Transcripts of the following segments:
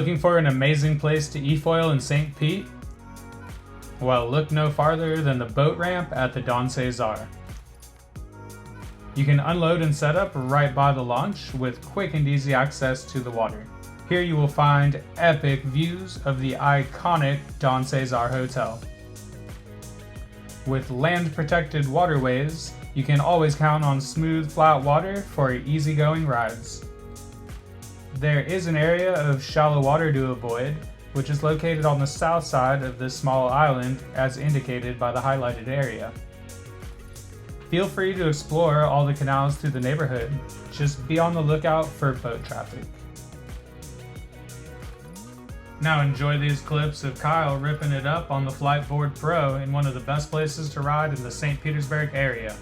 Looking for an amazing place to e-foil in St. Pete? Well, look no farther than the boat ramp at the Don Cesar. You can unload and set up right by the launch with quick and easy access to the water. Here you will find epic views of the iconic Don Cesar Hotel. With land-protected waterways, you can always count on smooth, flat water for easygoing rides. There is an area of shallow water to avoid, which is located on the south side of this small island as indicated by the highlighted area. Feel free to explore all the canals through the neighborhood, just be on the lookout for boat traffic. Now enjoy these clips of Kyle ripping it up on the Flightboard Pro in one of the best places to ride in the St. Petersburg area.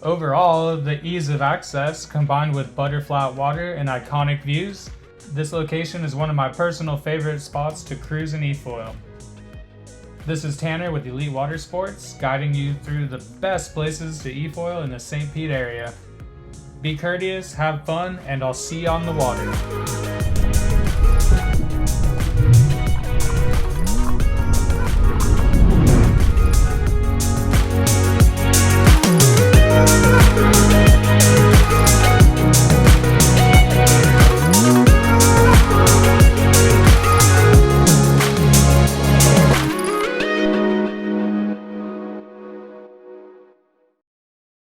Overall, the ease of access combined with butterflat water and iconic views, this location is one of my personal favorite spots to cruise and e-foil. This is Tanner with Elite Water Sports, guiding you through the best places to e-foil in the St. Pete area. Be courteous, have fun, and I'll see you on the water.